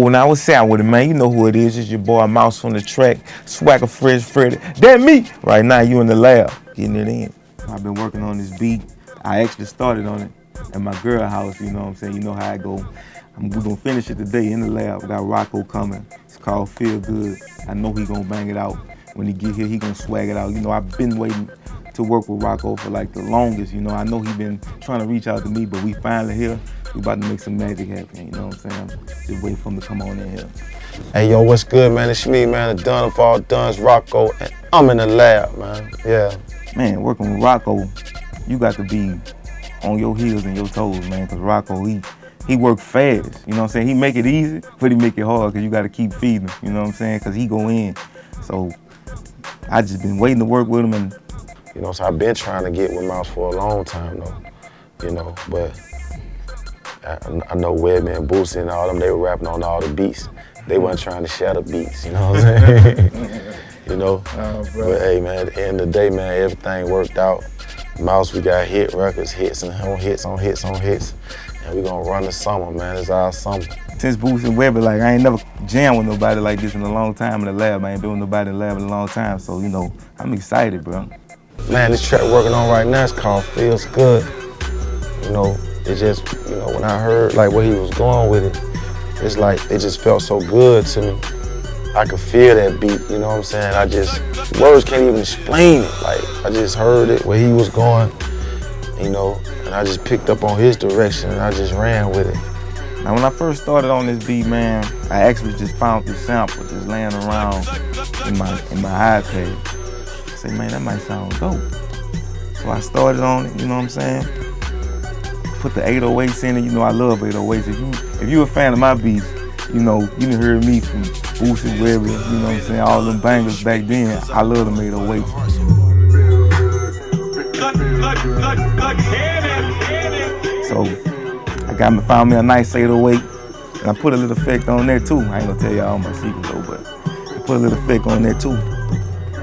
Rocko, now what's sound with it, man? You know who it is. It's your boy Mouse on the track, Swagger Fresh Freddy. That me! Right now, you in the lab, getting it in. I've been working on this beat. I actually started on it at my girl house, you know what I'm saying? You know how I go. We're gonna finish it today in the lab. We got Rocko coming. It's called Feel Good. I know he gonna bang it out. When he get here, he gonna swag it out. You know, I've been waiting to work with Rocko for like the longest, you know. I know he been trying to reach out to me, but we finally here. We about to make some magic happen, you know what I'm saying? I'm just waiting for him to come on in here. Hey, yo, what's good, man? It's me, man, the done of all duns, Rocko, and I'm in the lab, man, yeah. Man, working with Rocko, you got to be on your heels and your toes, man, because Rocko, he work fast, you know what I'm saying? He make it easy, but he make it hard because you got to keep feeding him, you know what I'm saying? Because he go in. So I just been waiting to work with him. And you know, so I've been trying to get with Mouse for a long time, though, you know, but I know Webby and Boosie and all them, they were rapping on all the beats. They wasn't trying to share the beats, you know what I'm saying? You know? But hey, man, at the end of the day, man, everything worked out. Mouse, we got hit records, hits and on hits on hits on hits. And we gonna run the summer, man. It's our summer. Since Boosie and Webby, like, I ain't never jammed with nobody like this in a long time in the lab. I ain't been with nobody in the lab in a long time. So, you know, I'm excited, bro. Man, this track we're working on right now is called Feels Good. You know, it just, you know, when I heard like where he was going with it, it's like, it just felt so good to me. I could feel that beat, you know what I'm saying? Words can't even explain it. Like, I just heard it, where he was going, you know, and I just picked up on his direction and I just ran with it. Now, when I first started on this beat, man, I actually just found this sample just laying around in my iPad. I said, man, that might sound dope. So I started on it, you know what I'm saying? Put the 808s in it, you know I love 808s. If you a fan of my beats, you know, you done heard me from Boosie, Webby, you know what I'm saying, all them bangers back then. I love them 808s. So I found me a nice 808, and I put a little effect on there too. I ain't gonna tell you all my secrets though, but I put a little effect on there too.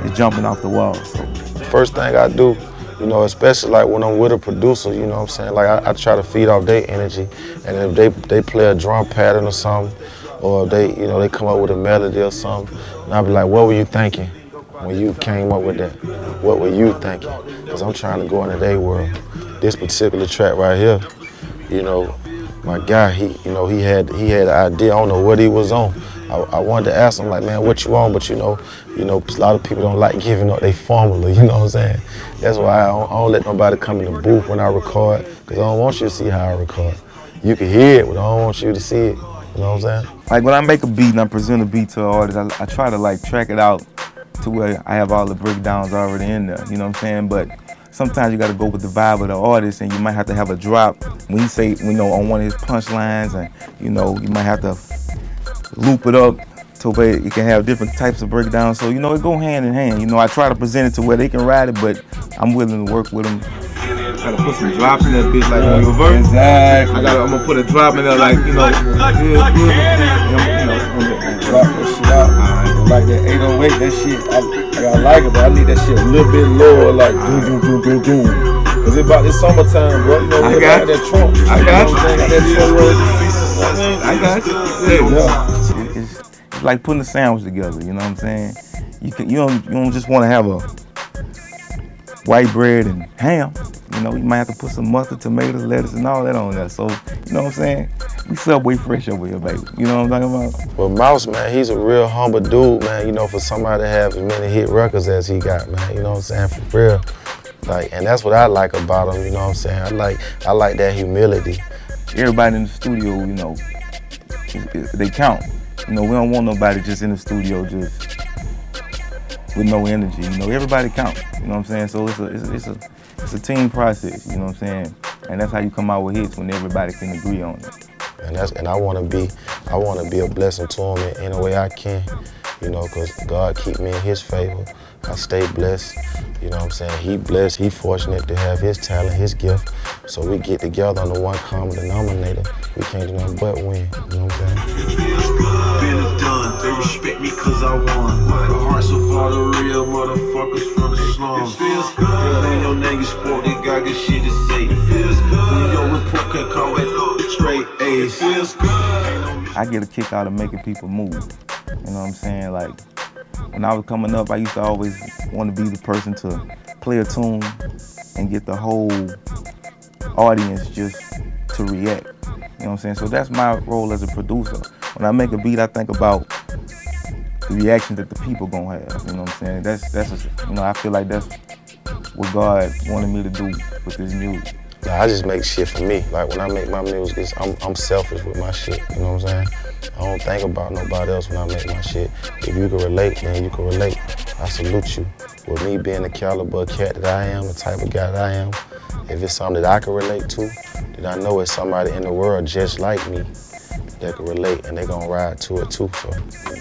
It's jumping off the wall. So first thing I do, you know, especially like when I'm with a producer, you know what I'm saying? Like I try to feed off their energy, and if they play a drum pattern or something, or if they, you know, they come up with a melody or something, and I'll be like, what were you thinking when you came up with that? What were you thinking? Because I'm trying to go into their world. This particular track right here, you know, my guy, he had an idea. I don't know what he was on. I wanted to ask him, like, man, what you on? But you know, a lot of people don't like giving up their formula, you know what I'm saying? That's why I don't let nobody come in the booth when I record, because I don't want you to see how I record. You can hear it, but I don't want you to see it, you know what I'm saying? Like when I make a beat and I present a beat to an artist, I try to like track it out to where I have all the breakdowns already in there, you know what I'm saying? But sometimes you gotta go with the vibe of the artist, and you might have to have a drop when he say, you know, on one of his punchlines, and you know, you might have to loop it up to where it can have different types of breakdowns. So, you know, it go hand in hand. You know, I try to present it to where they can ride it, but I'm willing to work with them. I gotta put some drops in that bitch, like when you reverse. Exactly. I'm gonna put a drop in there, like, you know, drop that shit out. Like that 808, that shit, I like it, but I need that shit a little bit lower, like doom. Cause it's summertime, bro. You know, I got that trunk. I got you. I got you. Yeah. It's like putting a sandwich together. You know what I'm saying? You don't just want to have a white bread and ham. You know, you might have to put some mustard, tomatoes, lettuce, and all that on there. So, you know what I'm saying? We Subway fresh over here, baby. You know what I'm talking about? Well, Mouse, man, he's a real humble dude, man. You know, for somebody to have as many hit records as he got, man. You know what I'm saying? For real. Like, and that's what I like about him. You know what I'm saying? I like that humility. Everybody in the studio, you know, they count. You know, we don't want nobody just in the studio just with no energy. You know, everybody counts. You know what I'm saying? So it's a team process. You know what I'm saying? And that's how you come out with hits, when everybody can agree on it. And I want to be a blessing to him in any way I can. You know, because God keep me in His favor. I stay blessed. You know what I'm saying? He blessed, he fortunate to have his talent, his gift. So we get together on the one common denominator. We can't do nothing but win. You know what I'm saying? It feels good, been done. They respect me cause I won. The hearts of all the real motherfuckers from the slums. It feels good. Ain't no nigga sport, they got good shit to say. It feels good. When your report can call it straight A's. It feels good. I get a kick out of making people move. You know what I'm saying? Like, when I was coming up, I used to always want to be the person to play a tune and get the whole audience just to react. You know what I'm saying? So that's my role as a producer. When I make a beat, I think about the reaction that the people gonna have. You know what I'm saying? You know, I feel like that's what God wanted me to do with this music. I just make shit for me. Like when I make my music, I'm selfish with my shit. You know what I'm saying? I don't think about nobody else when I make my shit. If you can relate, then you can relate. I salute you. With me being the caliber of cat that I am, the type of guy that I am, if it's something that I can relate to, then I know it's somebody in the world just like me that can relate, and they gonna ride to it too. So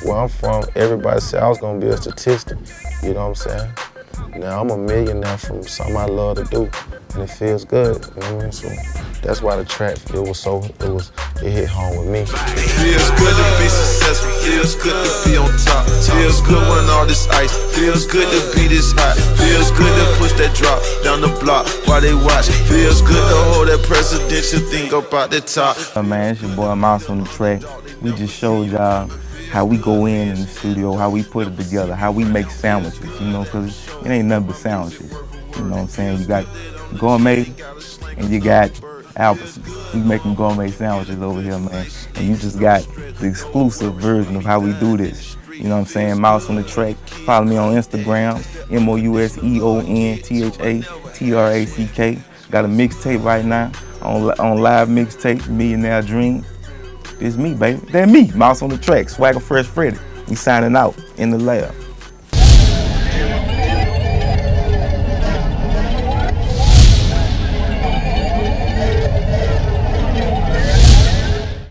where I'm from, everybody said I was gonna be a statistic. You know what I'm saying? Now I'm a millionaire from something I love to do, and it feels good. You know what I mean? So that's why the track it hit home with me. It feels good to be successful. Feels good to be on top. Feels good when all this ice. Feels good to be this hot. Feels good to push that drop down the block while they watch. Feels good to hold that presidential thing up out the top. Man, it's your boy Mouse on the track. We just showed y'all how we go in the studio, how we put it together, how we make sandwiches, you know, because it ain't nothing but sandwiches. You know what I'm saying? You got gourmet and you got Albertsons. We making gourmet sandwiches over here, man. And you just got the exclusive version of how we do this. You know what I'm saying? Mouse on the track. Follow me on Instagram, MOUSEONTHATRACK. Got a mixtape right now on live mixtape, Millionaire Dream. It's me, baby. That's me, Mouse on the track, Swagger Fresh Freddy. We signing out in the lab.